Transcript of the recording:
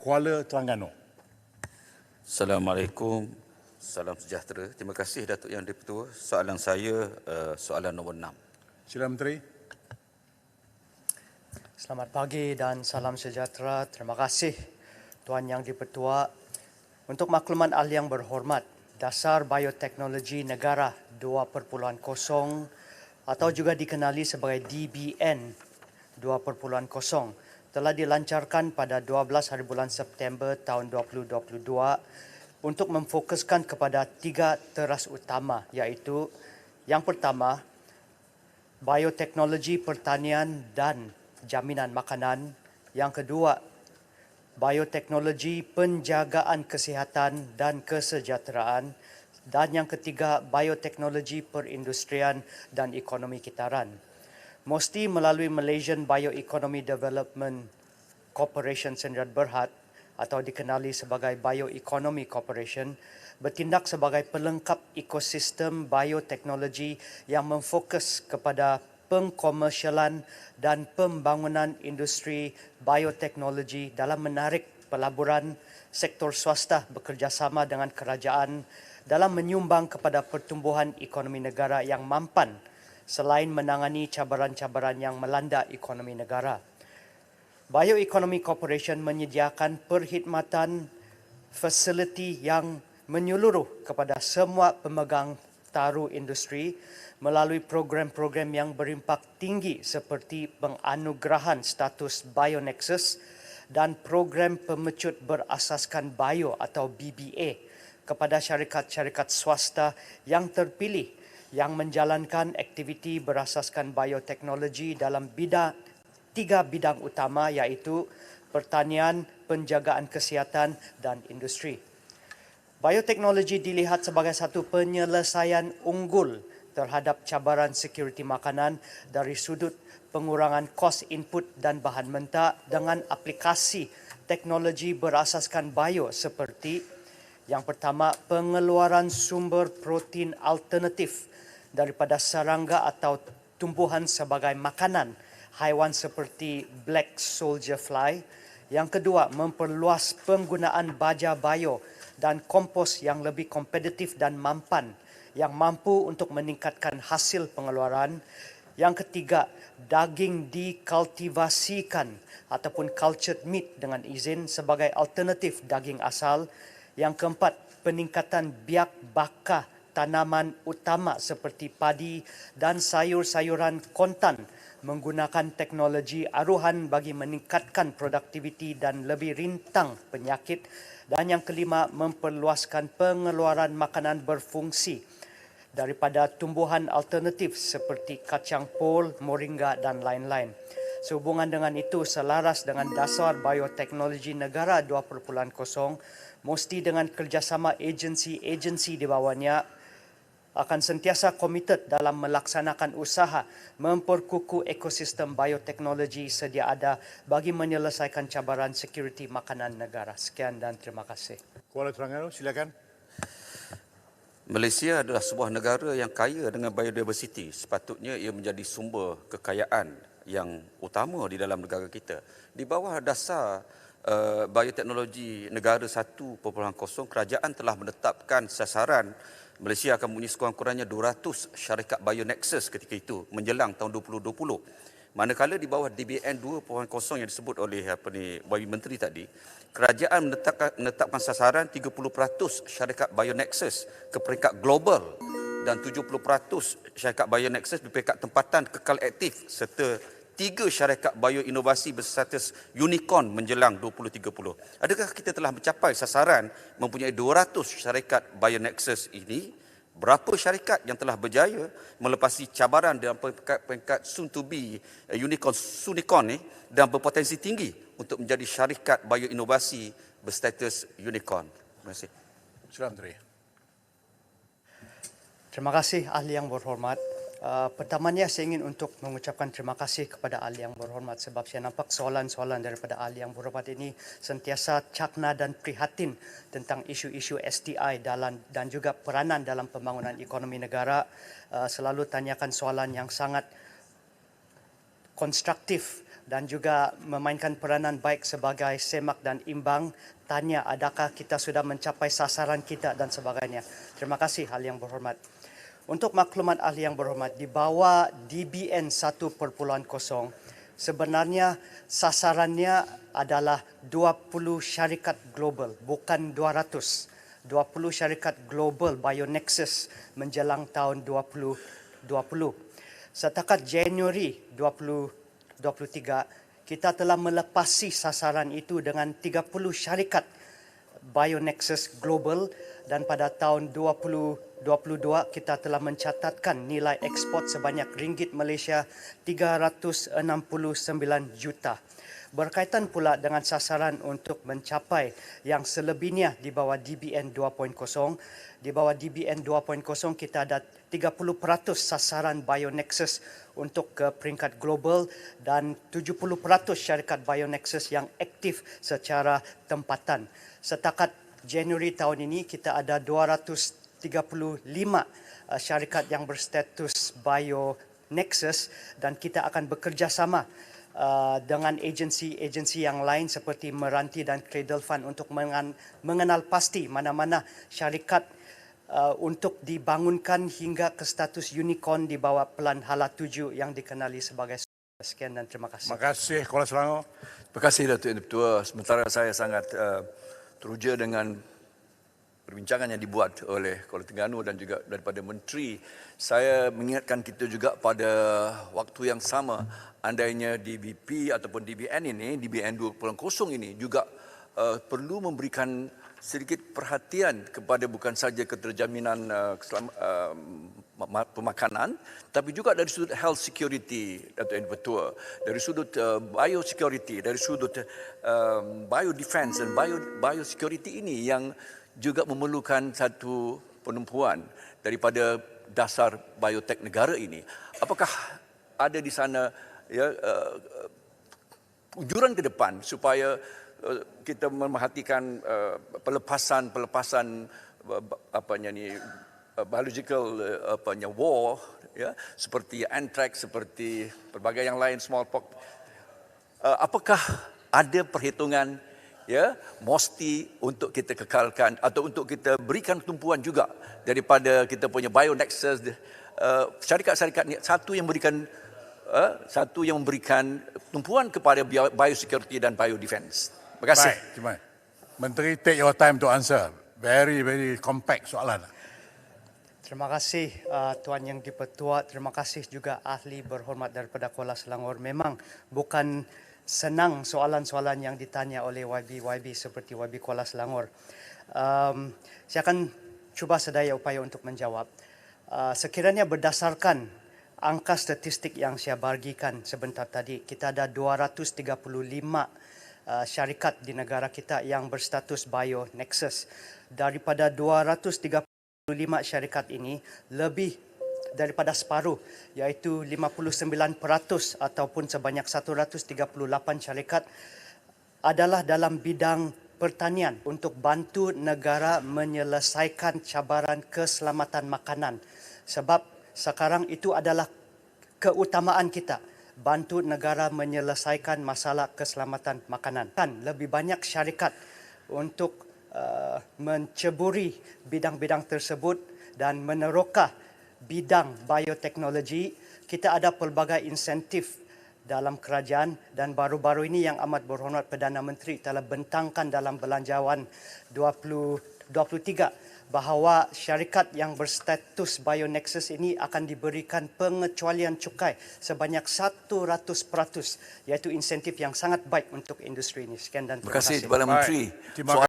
Kuala Terengganu. Assalamualaikum, salam sejahtera. Terima kasih Datuk Yang di-Pertua. Soalan saya, soalan nombor 6. Sila Menteri. Selamat pagi dan salam sejahtera. Terima kasih Tuan Yang di-Pertua. Untuk makluman ahli yang berhormat, Dasar Bioteknologi Negara 2.0 atau juga dikenali sebagai DBN 2.0 telah dilancarkan pada 12 hari bulan September tahun 2022 untuk memfokuskan kepada 3 teras utama, iaitu yang pertama, bioteknologi pertanian dan jaminan makanan. Yang kedua, bioteknologi penjagaan kesihatan dan kesejahteraan. Dan yang ketiga, bioteknologi perindustrian dan ekonomi kitaran. Mesti melalui Malaysian Bioeconomy Development Corporation Sdn Bhd atau dikenali sebagai Bioeconomy Corporation bertindak sebagai pelengkap ekosistem bioteknologi yang memfokus kepada pengkomersialan dan pembangunan industri bioteknologi dalam menarik pelaburan sektor swasta bekerjasama dengan kerajaan dalam menyumbang kepada pertumbuhan ekonomi negara yang mampan selain menangani cabaran-cabaran yang melanda ekonomi negara. Bioeconomy Corporation menyediakan perkhidmatan fasiliti yang menyeluruh kepada semua pemegang taru industri melalui program-program yang berimpak tinggi seperti penganugerahan status Bionexus dan program pemecut berasaskan bio atau BBA kepada syarikat-syarikat swasta yang terpilih yang menjalankan aktiviti berasaskan bioteknologi dalam 3 bidang utama, iaitu pertanian, penjagaan kesihatan dan industri. Bioteknologi dilihat sebagai satu penyelesaian unggul terhadap cabaran sekuriti makanan dari sudut pengurangan kos input dan bahan mentah dengan aplikasi teknologi berasaskan bio seperti yang pertama, pengeluaran sumber protein alternatif daripada serangga atau tumbuhan sebagai makanan haiwan seperti black soldier fly. Yang kedua, memperluas penggunaan baja bio dan kompos yang lebih kompetitif dan mampan yang mampu untuk meningkatkan hasil pengeluaran. Yang ketiga, daging dikultivasikan ataupun cultured meat dengan izin sebagai alternatif daging asal. Yang keempat, peningkatan biak bakar tanaman utama seperti padi dan sayur-sayuran kontan menggunakan teknologi aruhan bagi meningkatkan produktiviti dan lebih rintang penyakit. Dan yang kelima, memperluaskan pengeluaran makanan berfungsi daripada tumbuhan alternatif seperti kacang pol, moringa dan lain-lain. Sehubungan dengan itu, selaras dengan Dasar Bioteknologi Negara 2.0, mesti dengan kerjasama agensi-agensi di bawahnya akan sentiasa komited dalam melaksanakan usaha memperkukuh ekosistem bioteknologi sedia ada bagi menyelesaikan cabaran sekuriti makanan negara. Sekian dan terima kasih. Kuala Terengganu, silakan. Malaysia adalah sebuah negara yang kaya dengan biodiversiti. Sepatutnya ia menjadi sumber kekayaan yang utama di dalam negara kita. Di bawah dasar bioteknologi negara 1.0, kerajaan telah menetapkan sasaran Malaysia akan mempunyai sekurang-kurangnya 200 syarikat Bionexus ketika itu menjelang tahun 2020. Manakala di bawah DBN 2.0 yang disebut oleh Bagi Menteri tadi, kerajaan menetapkan sasaran 30% syarikat Bionexus ke peringkat global dan 70% syarikat Bionexus di peringkat tempatan kekal aktif serta 3 syarikat bioinovasi berstatus unicorn menjelang 2030. Adakah kita telah mencapai sasaran mempunyai 200 syarikat Bionexus ini? Berapa syarikat yang telah berjaya melepasi cabaran dalam peringkat soon to be unicorn dan berpotensi tinggi untuk menjadi syarikat bioinovasi berstatus unicorn? Terima kasih. Sila Menteri. Terima kasih ahli yang berhormat. Pertamanya saya ingin untuk mengucapkan terima kasih kepada ahli yang berhormat sebab saya nampak soalan-soalan daripada ahli yang berhormat ini sentiasa cakna dan prihatin tentang isu-isu STI dan juga peranan dalam pembangunan ekonomi negara. Selalu tanyakan soalan yang sangat konstruktif dan juga memainkan peranan baik sebagai semak dan imbang, tanya adakah kita sudah mencapai sasaran kita dan sebagainya. Terima kasih Ahli yang berhormat. Untuk maklumat Ahli yang berhormat, di bawah DBN 1.0 sebenarnya sasarannya adalah 20 syarikat global, bukan 200. 20 syarikat global BioNexus menjelang tahun 2020. Setakat Januari 2023, kita telah melepasi sasaran itu dengan 30 syarikat BioNexus global, dan pada tahun 2022 kita telah mencatatkan nilai ekspor sebanyak ringgit Malaysia 369 juta. Berkaitan pula dengan sasaran untuk mencapai yang selebihnya di bawah DBN 2.0. Di bawah DBN 2.0 kita ada 30% sasaran BioNexus untuk ke peringkat global dan 70% syarikat BioNexus yang aktif secara tempatan. Setakat Januari tahun ini kita ada 235 syarikat yang berstatus BioNexus, dan kita akan bekerjasama dengan agensi-agensi yang lain seperti Meranti dan Cradle Fund untuk mengenal pasti mana-mana syarikat untuk dibangunkan hingga ke status unicorn di bawah Pelan Hala 7 yang dikenali sebagai. Sekian dan terima kasih. Terima kasih Kuala Selangor. Terima kasih Datuk Yang Ketua. Sementara saya sangat teruja dengan perbincangan yang dibuat oleh Kuala Terengganu dan juga daripada Menteri. Saya mengingatkan kita juga pada waktu yang sama, andainya DBP ataupun DBN ini, DBN 2.0 ini juga perlu memberikan sedikit perhatian kepada bukan saja keterjaminan pemakanan, tapi juga dari sudut health security, Datuk Yang Ketua, dari sudut biosecurity, dari sudut biodefense dan biosecurity ini yang juga memerlukan satu penumpuan daripada dasar biotek negara ini. Apakah ada di sana ujuran ke depan supaya kita memerhatikan pelepasan biological war, ya, seperti anthrax, seperti pelbagai yang lain, smallpox. Apakah ada perhitungan mesti untuk kita kekalkan atau untuk kita berikan tumpuan juga daripada kita punya BioNexus, syarikat-syarikat ni satu yang memberikan tumpuan kepada biosecurity dan biodefense. Terima kasih. Baik, terima kasih. Menteri, take your time to answer. Very, very compact soalan. Terima kasih Tuan Yang Dipertua. Terima kasih juga ahli berhormat daripada Kuala Selangor. Memang bukan senang soalan-soalan yang ditanya oleh YB seperti YB Kuala Selangor. Saya akan cuba sedaya upaya untuk menjawab. Sekiranya berdasarkan angka statistik yang saya bagikan sebentar tadi, kita ada 235 syarikat di negara kita yang berstatus BioNexus. Daripada 235 syarikat ini, lebih daripada separuh, iaitu 59% ataupun sebanyak 138 syarikat adalah dalam bidang pertanian untuk bantu negara menyelesaikan cabaran keselamatan makanan. Sebab sekarang itu adalah keutamaan kita, bantu negara menyelesaikan masalah keselamatan makanan. Kan lebih banyak syarikat untuk menceburi bidang-bidang tersebut dan menerokah bidang bioteknologi. Kita ada pelbagai insentif dalam kerajaan, dan baru-baru ini yang amat berhormat Perdana Menteri telah bentangkan dalam Belanjawan 2023 bahawa syarikat yang berstatus BioNexus ini akan diberikan pengecualian cukai sebanyak 100%, iaitu insentif yang sangat baik untuk industri ini. Sekian dan Terima kasih kepada Baik. Menteri. Terima